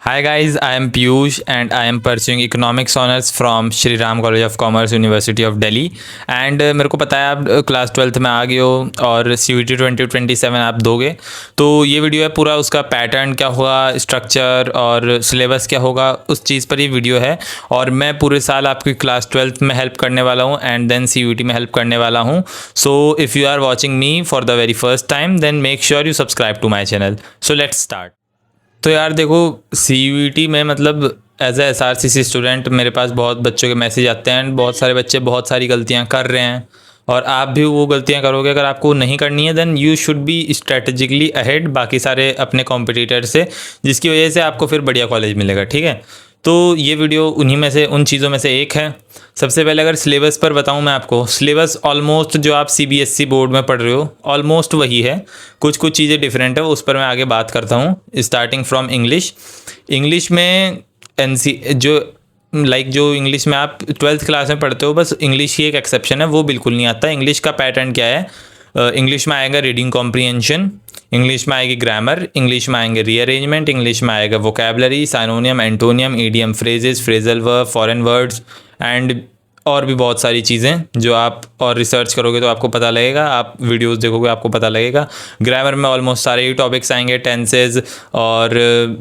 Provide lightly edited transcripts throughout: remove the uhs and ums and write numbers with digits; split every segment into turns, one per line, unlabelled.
Hi guys, I am Piyush and I am pursuing economics honors from Shri Ram College of Commerce, University of Delhi. And मेरे को पता है आप class 12th में आ गए हो और सी यू टी 2027 आप दोगे। तो ये वीडियो है पूरा उसका पैटर्न क्या होगा, स्ट्रक्चर और सिलेबस क्या होगा, उस चीज़ पर ये वीडियो है। और मैं पूरे साल आपकी क्लास 12th में हेल्प करने वाला हूँ and then C U T में हेल्प करने वाला हूँ। So if you are watching me for the very first time then make sure you subscribe to my channel. So let's start. तो यार देखो, सी यू टी में मतलब as a S R C C student मेरे पास बहुत बच्चों के मैसेज आते हैं एंड बहुत सारे बच्चे बहुत सारी गलतियां कर रहे हैं और आप भी वो गलतियां करोगे। अगर आपको नहीं करनी है then you should be strategically ahead बाकी सारे अपने कॉम्पिटिटर से, जिसकी वजह से आपको फिर बढ़िया कॉलेज मिलेगा। ठीक है, तो ये वीडियो उन्हीं में से उन चीज़ों में से एक है। सबसे पहले अगर सिलेबस पर बताऊं मैं आपको, सिलेबस ऑलमोस्ट जो आप C B S E board में पढ़ रहे हो ऑलमोस्ट वही है। कुछ कुछ चीज़ें डिफरेंट है, उस पर मैं आगे बात करता हूँ। स्टार्टिंग फ्रॉम इंग्लिश में एन सी जो इंग्लिश में आप 12th क्लास में पढ़ते हो, बस इंग्लिश ही एक एक्सेप्शन है, वो बिल्कुल नहीं आता। इंग्लिश का पैटर्न क्या है, इंग्लिश में आएगा रीडिंग कॉम्प्रीहेंशन, इंग्लिश में आएगी ग्रामर, इंग्लिश में आएंगे रीअरेंजमेंट, इंग्लिश में आएगा vocabulary, synonym, antonym, idiom, phrases, phrasal verb, foreign words and और भी बहुत सारी चीज़ें जो आप और रिसर्च करोगे तो आपको पता लगेगा, आप वीडियोस देखोगे आपको पता लगेगा। ग्रामर में ऑलमोस्ट सारे ही टॉपिक्स आएंगे, टेंसेज और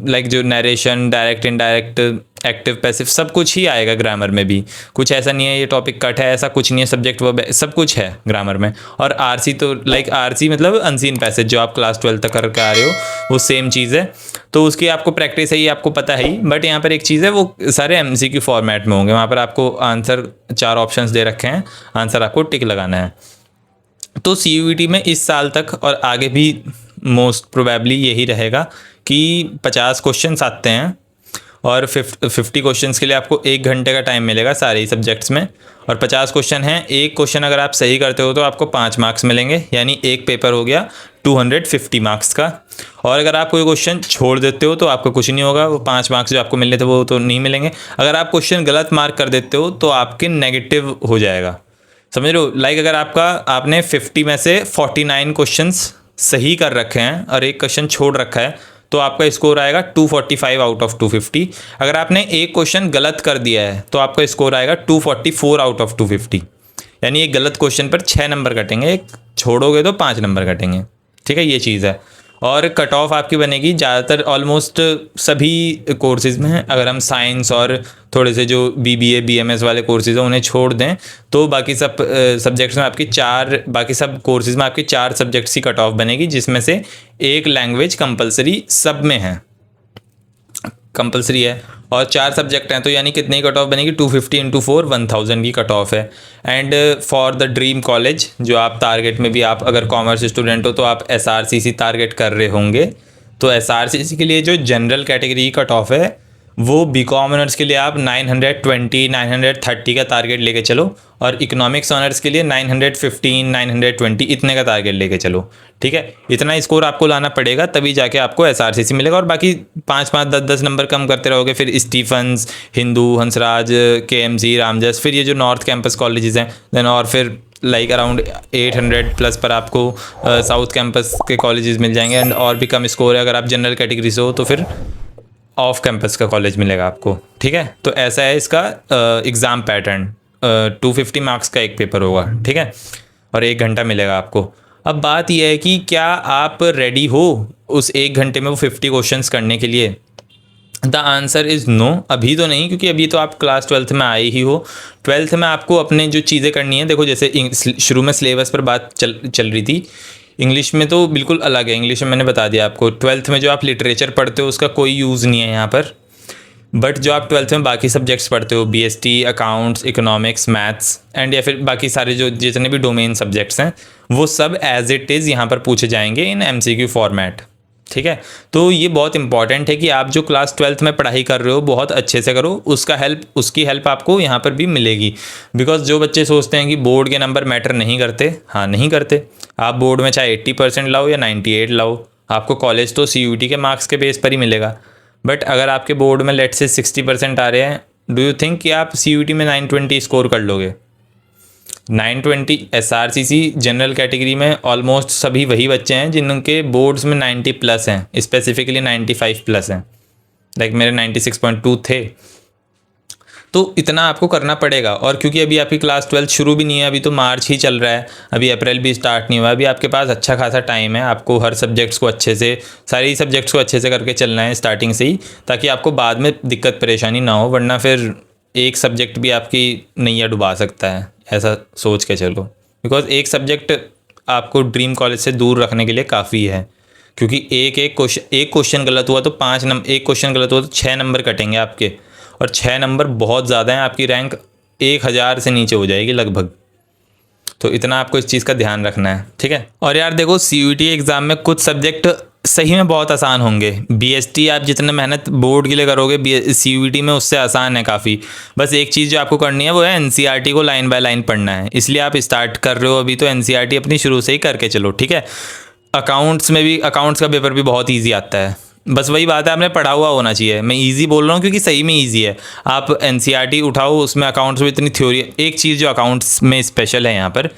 लाइक जो narration, direct, indirect, active, passive, सब कुछ ही आएगा ग्रामर में भी। कुछ ऐसा नहीं है ये टॉपिक कट है, ऐसा कुछ नहीं है, सब्जेक्ट वर्ब सब कुछ है ग्रामर में। और आरसी तो लाइक आरसी मतलब अनसीन पैसेज जो आप क्लास 12 तक करके आ रहे हो वो सेम चीज़ है, तो उसकी आपको प्रैक्टिस है, ये आपको पता है ही। बट यहाँ पर एक चीज़ है, वो सारे एमसीक्यू फॉर्मेट में होंगे। वहाँ पर आपको आंसर 4 ऑप्शंस दे रखे हैं, आंसर आपको टिक लगाना है। तो सी यू टी में इस साल तक और आगे भी मोस्ट प्रोबेबली यही रहेगा कि 50 क्वेश्चंस आते हैं और 50 क्वेश्चंस के लिए आपको 1 घंटे का टाइम मिलेगा सारे ही सब्जेक्ट्स में। और 50 क्वेश्चन हैं, एक क्वेश्चन अगर आप सही करते हो तो आपको 5 मार्क्स मिलेंगे, यानी एक पेपर हो गया 250 मार्क्स का। और अगर आप कोई क्वेश्चन छोड़ देते हो तो आपको कुछ नहीं होगा, वो 5 मार्क्स जो आपको मिलने थे वो तो नहीं मिलेंगे। अगर आप क्वेश्चन गलत मार्क कर देते हो तो आपके नेगेटिव हो जाएगा, समझ रहे हो। लाइक अगर आपने 50 में से 49 क्वेश्चंस सही कर रखे हैं और एक क्वेश्चन छोड़ रखा है तो आपका स्कोर आएगा 245 आउट ऑफ 250। अगर आपने एक क्वेश्चन गलत कर दिया है तो आपका स्कोर आएगा 244 आउट ऑफ 250, यानी एक गलत क्वेश्चन पर 6 नंबर कटेंगे, एक छोड़ोगे तो 5 नंबर कटेंगे। ठीक है, ये चीज़ है। और कट ऑफ आपकी बनेगी ज़्यादातर ऑलमोस्ट सभी कोर्सेज़ में। अगर हम साइंस और थोड़े से जो BBA BMS वाले कोर्सेज़ हैं उन्हें छोड़ दें तो बाकी सब सब्जेक्ट्स में आपकी बाकी सब कोर्सेज़ में आपकी 4 सब्जेक्ट्स की कट ऑफ बनेगी, जिसमें से एक लैंग्वेज कंपलसरी सब में है, कंपलसरी है। और 4 सब्जेक्ट हैं तो यानी कितनी कट ऑफ बनेगी, 250 इंटू 4 1000 की कट ऑफ है। And for the dream college जो आप टारगेट में भी, आप अगर कॉमर्स स्टूडेंट हो तो आप SRCC टारगेट कर रहे होंगे, तो SRCC के लिए जो जनरल कैटेगरी की कट ऑफ है वो बीकॉम ऑनर्स के लिए आप 920 930 का टारगेट लेके चलो, और इकोनॉमिक्स ऑनर्स के लिए 915 920 इतने का टारगेट लेके चलो। ठीक है, इतना स्कोर आपको लाना पड़ेगा तभी जाके आपको SRCC मिलेगा। और बाकी 5-5 10-10 नंबर कम करते रहोगे, फिर स्टीफन्स, हिंदू, हंसराज, KMC, रामजस, फिर ये जो नॉर्थ कैंपस कॉलेजेस हैं देन, और फिर लाइक अराउंड 800 प्लस पर आपको साउथ कैंपस के कॉलेजेस मिल जाएंगे। एंड और भी कम स्कोर है अगर आप जनरल कैटेगरी से हो तो फिर ऑफ कैंपस का कॉलेज मिलेगा आपको। ठीक है, तो ऐसा है इसका एग्ज़ाम पैटर्न। 250 मार्क्स का एक पेपर होगा, ठीक है, और 1 घंटा मिलेगा आपको। अब बात यह है कि क्या आप रेडी हो उस 1 घंटे में वो 50 क्वेश्चंस करने के लिए। द आंसर इज़ नो, अभी तो नहीं, क्योंकि अभी तो आप क्लास 12th में आए ही हो। 12th में आपको अपने जो चीज़ें करनी है, देखो जैसे शुरू में सिलेबस पर बात चल रही थी, इंग्लिश में तो बिल्कुल अलग है। इंग्लिश में मैंने बता दिया आपको, 12th में जो आप लिटरेचर पढ़ते हो उसका कोई यूज़ नहीं है यहाँ पर। बट जो आप 12th में बाकी सब्जेक्ट्स पढ़ते हो, BST, accounts, economics, maths and या फिर बाकी सारे जो जितने भी डोमेन सब्जेक्ट्स हैं वो सब एज इट इज़ यहाँ पर पूछे जाएंगे इन MCQ फॉर्मेट। ठीक है, तो ये बहुत इंपॉर्टेंट है कि आप जो क्लास 12th में पढ़ाई कर रहे हो बहुत अच्छे से करो, उसकी हेल्प आपको यहाँ पर भी मिलेगी। बिकॉज जो बच्चे सोचते हैं कि बोर्ड के नंबर मैटर नहीं करते, हाँ नहीं करते। आप बोर्ड में चाहे 80% लाओ या 98 लाओ, आपको कॉलेज तो CUT के मार्क्स के बेस पर ही मिलेगा। बट अगर आपके बोर्ड में लेट से 60% आ रहे हैं, डू यू थिंक कि आप CUT में 920 स्कोर कर लोगे? 920 SRCC जनरल कैटेगरी में ऑलमोस्ट सभी वही बच्चे हैं जिनके बोर्ड्स में 90 प्लस हैं, स्पेसिफिकली 95 प्लस हैं। लाइक मेरे 96.2 थे। तो इतना आपको करना पड़ेगा। और क्योंकि अभी आपकी क्लास 12 शुरू भी नहीं है, अभी तो मार्च ही चल रहा है, अभी अप्रैल भी स्टार्ट नहीं हुआ, अभी आपके पास अच्छा खासा टाइम है। आपको हर सब्जेक्ट्स को अच्छे से, सारी सब्जेक्ट्स को अच्छे से करके चलना है स्टार्टिंग से ही, ताकि आपको बाद में दिक्कत परेशानी ना हो, वरना फिर एक सब्जेक्ट भी आपकी नैया डुबा सकता है, ऐसा सोच के चलो। बिकॉज एक सब्जेक्ट आपको ड्रीम कॉलेज से दूर रखने के लिए काफ़ी है, क्योंकि एक क्वेश्चन गलत हुआ तो 5 नंबर, एक क्वेश्चन गलत हुआ तो 6 नंबर कटेंगे आपके, और 6 नंबर बहुत ज़्यादा हैं, आपकी रैंक 1000 से नीचे हो जाएगी लगभग। तो इतना आपको इस चीज़ का ध्यान रखना है, ठीक है। और यार देखो, सीयूईटी एग्ज़ाम में कुछ सब्जेक्ट सही में बहुत आसान होंगे। बीएसटी आप जितने मेहनत बोर्ड के लिए करोगे, सीयूईटी में उससे आसान है काफ़ी। बस एक चीज़ जो आपको करनी है वो है एनसीईआरटी को लाइन बाय लाइन पढ़ना है, इसलिए आप स्टार्ट कर रहे हो अभी, तो एनसीईआरटी अपनी शुरू से ही करके चलो, ठीक है। अकाउंट्स का पेपर भी बहुत ईजी आता है, बस वही बात है, आपने पढ़ा हुआ होना चाहिए। मैं इजी बोल रहा हूँ क्योंकि सही में इजी है। आप एनसीईआरटी उठाओ, उसमें अकाउंट्स में इतनी थ्योरी है। एक चीज़ जो अकाउंट्स में स्पेशल है यहाँ पर,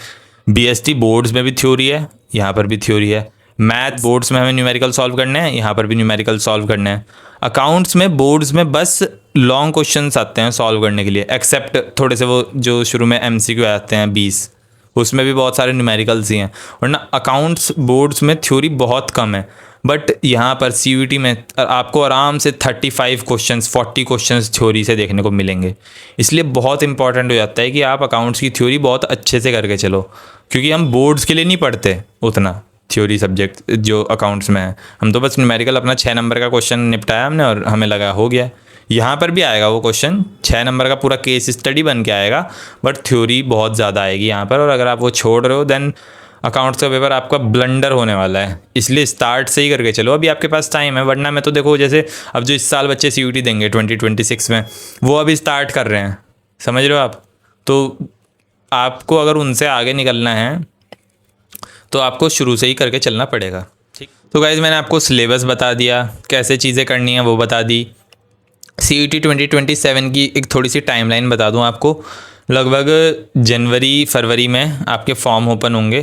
बीएसटी बोर्ड्स में भी थ्योरी है, यहाँ पर भी थ्योरी है। मैथ बोर्ड्स में हमें न्यूमेरिकल सॉल्व करने हैं, यहाँ पर भी न्यूमेरिकल सॉल्व करने हैं। अकाउंट्स में बोर्ड्स में बस लॉन्ग क्वेश्चंस आते हैं सॉल्व करने के लिए, एक्सेप्ट थोड़े से वो जो शुरू में एमसीक्यू आते हैं 20, उसमें भी बहुत सारे न्यूमेरिकल्स ही हैं, वरना अकाउंट्स बोर्ड्स में थ्योरी बहुत कम है। बट यहाँ पर सीयूईटी में आपको आराम से 35 क्वेश्चंस, 40 क्वेश्चंस थ्योरी से देखने को मिलेंगे। इसलिए बहुत इंपॉर्टेंट हो जाता है कि आप अकाउंट्स की थ्योरी बहुत अच्छे से करके चलो, क्योंकि हम बोर्ड्स के लिए नहीं पढ़ते उतना थ्योरी सब्जेक्ट जो अकाउंट्स में है। हम तो बस न्यूमेरिकल अपना 6 नंबर का क्वेश्चन निपटाया हमने और हमें लगा हो गया। यहाँ पर भी आएगा वो क्वेश्चन, 6 नंबर का पूरा केस स्टडी बन के आएगा, बट थ्योरी बहुत ज़्यादा आएगी यहाँ पर। और अगर आप वो छोड़ रहे हो देन अकाउंट्स का पेपर आपका ब्लंडर होने वाला है। इसलिए स्टार्ट से ही करके चलो, अभी आपके पास टाइम है। वरना मैं तो देखो, जैसे अब जो इस साल बच्चे सीयूईटी देंगे 2026 में, वो अभी स्टार्ट कर रहे हैं, समझ रहे हो आप। तो आपको अगर उनसे आगे निकलना है तो आपको शुरू से ही करके चलना पड़ेगा, ठीक। तो गाइज़, मैंने आपको सिलेबस बता दिया, कैसे चीज़ें करनी है वो बता दी। सीयूईटी 2027 की एक थोड़ी सी टाइमलाइन बता दूं आपको। लगभग जनवरी फरवरी में आपके फॉर्म ओपन होंगे,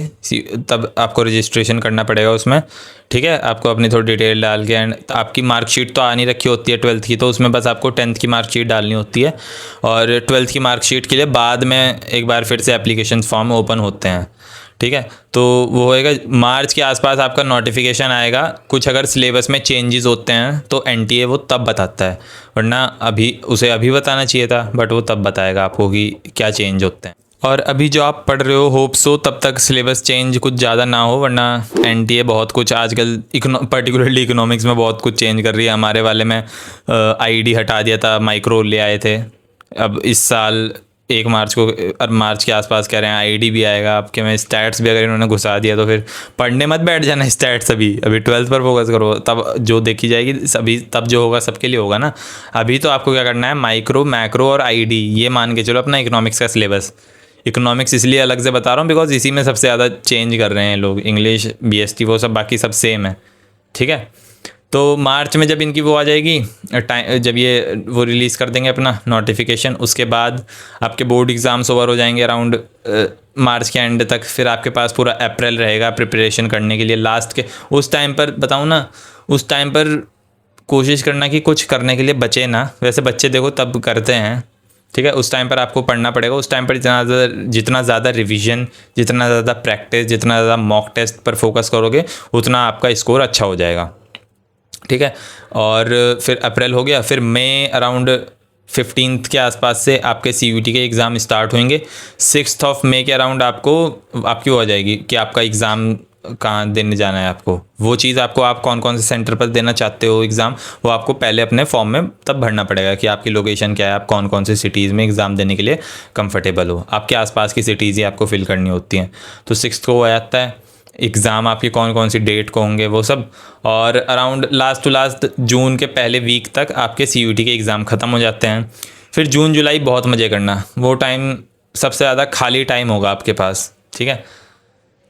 तब आपको रजिस्ट्रेशन करना पड़ेगा उसमें, ठीक है। आपको अपनी थोड़ी डिटेल डाल के, एंड आपकी मार्कशीट तो आ नहीं रखी होती है 12th की, तो उसमें बस आपको 10th की मार्कशीट डालनी होती है। और 12th की मार्कशीट के लिए बाद में एक बार फिर से एप्लीकेशन फॉर्म ओपन होते हैं, ठीक है। तो वो होएगा मार्च के आसपास, आपका नोटिफिकेशन आएगा। कुछ अगर सिलेबस में चेंजेस होते हैं तो एनटीए वो तब बताता है, वरना अभी उसे बताना चाहिए था, बट वो तब बताएगा आपको कि क्या चेंज होते हैं। और अभी जो आप पढ़ रहे हो, होप्स हो तब तक सिलेबस चेंज कुछ ज़्यादा ना हो, वरना एनटीए बहुत कुछ आजकल पर्टिकुलरली इकोनॉमिक्स में बहुत कुछ चेंज कर रही है। हमारे वाले में आईडी हटा दिया था, माइक्रो ले आए थे। अब इस साल 1 मार्च को, और मार्च के आसपास कह रहे हैं आईडी भी आएगा आपके में। स्टैट्स भी अगर इन्होंने घुसा दिया तो फिर पढ़ने मत बैठ जाना स्टैट्स, अभी 12th पर फोकस करो, तब जो देखी जाएगी सभी, तब जो होगा सबके लिए होगा ना। अभी तो आपको क्या करना है, माइक्रो, मैक्रो और आईडी, ये मान के चलो अपना इकोनॉमिक्स का सिलेबस। इकोनॉमिक्स इसलिए अलग से बता रहा हूँ बिकॉज इसी में सबसे ज़्यादा चेंज कर रहे हैं लोग। इंग्लिश, बीएसटी वो सब बाकी सब सेम है, ठीक है। तो मार्च में जब इनकी वो आ जाएगी जब ये वो रिलीज़ कर देंगे अपना नोटिफिकेशन, उसके बाद आपके बोर्ड एग्ज़ाम्स ओवर हो जाएंगे अराउंड मार्च के एंड तक। फिर आपके पास पूरा अप्रैल रहेगा प्रिपरेशन करने के लिए। लास्ट के उस टाइम पर बताऊँ ना, उस टाइम पर कोशिश करना कि कुछ करने के लिए बचे ना। वैसे बच्चे देखो तब करते हैं, ठीक है। उस टाइम पर आपको पढ़ना पड़ेगा। उस टाइम पर जितना ज़्यादा रिवीजन, जितना ज़्यादा प्रैक्टिस, जितना ज़्यादा मॉक टेस्ट पर फोकस करोगे, उतना आपका स्कोर अच्छा हो जाएगा, ठीक है। और फिर अप्रैल हो गया, फिर मई अराउंड 15th के आसपास से आपके सीयूईटी के एग्ज़ाम स्टार्ट होंगे। 6th ऑफ मई के अराउंड आपकी हो जाएगी कि आपका एग्ज़ाम कहाँ देने जाना है आपको। वो चीज़ आपको, आप कौन कौन से सेंटर पर देना चाहते हो एग्ज़ाम, वो आपको पहले अपने फॉर्म में तब भरना पड़ेगा कि आपकी लोकेशन क्या है, आप कौन कौन से सिटीज़ में एग्ज़ाम देने के लिए कंफर्टेबल हो। आपके आसपास की सिटीज़ ही आपको फिल करनी होती हैं। तो 6th को आ जाता है एग्ज़ाम, आपकी कौन कौन सी डेट को होंगे वो सब। और अराउंड लास्ट टू लास्ट जून के पहले वीक तक आपके सीयूईटी के एग्ज़ाम ख़त्म हो जाते हैं। फिर जून जुलाई बहुत मज़े करना, वो टाइम सबसे ज़्यादा खाली टाइम होगा आपके पास, ठीक है।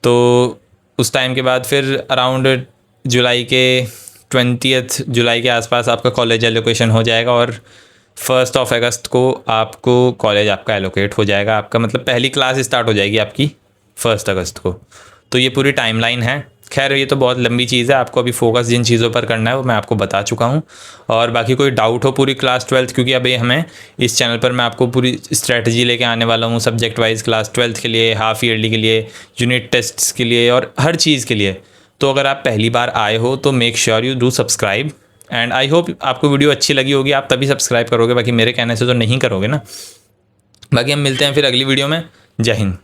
तो उस टाइम के बाद फिर अराउंड जुलाई के 20th जुलाई के आसपास आपका कॉलेज एलोकेशन हो जाएगा, और 1 अगस्त को आपको कॉलेज आपका एलोकेट हो जाएगा। आपका मतलब पहली क्लास स्टार्ट हो जाएगी आपकी 1 अगस्त को। तो ये पूरी टाइमलाइन है। खैर ये तो बहुत लंबी चीज़ है, आपको अभी फोकस जिन चीज़ों पर करना है वो मैं आपको बता चुका हूँ। और बाकी कोई डाउट हो पूरी क्लास 12th, क्योंकि अभी हमें इस चैनल पर मैं आपको पूरी स्ट्रेटजी लेके आने वाला हूँ सब्जेक्ट वाइज, क्लास 12th के लिए, हाफ ईयरली के लिए, यूनिट टेस्ट्स के लिए और हर चीज़ के लिए। तो अगर आप पहली बार आए हो तो make sure you do subscribe, and I hope आपको वीडियो अच्छी लगी होगी, आप तभी सब्सक्राइब करोगे, बाकी मेरे कहने से तो नहीं करोगे ना। बाकी हम मिलते हैं फिर अगली वीडियो में। जय हिंद।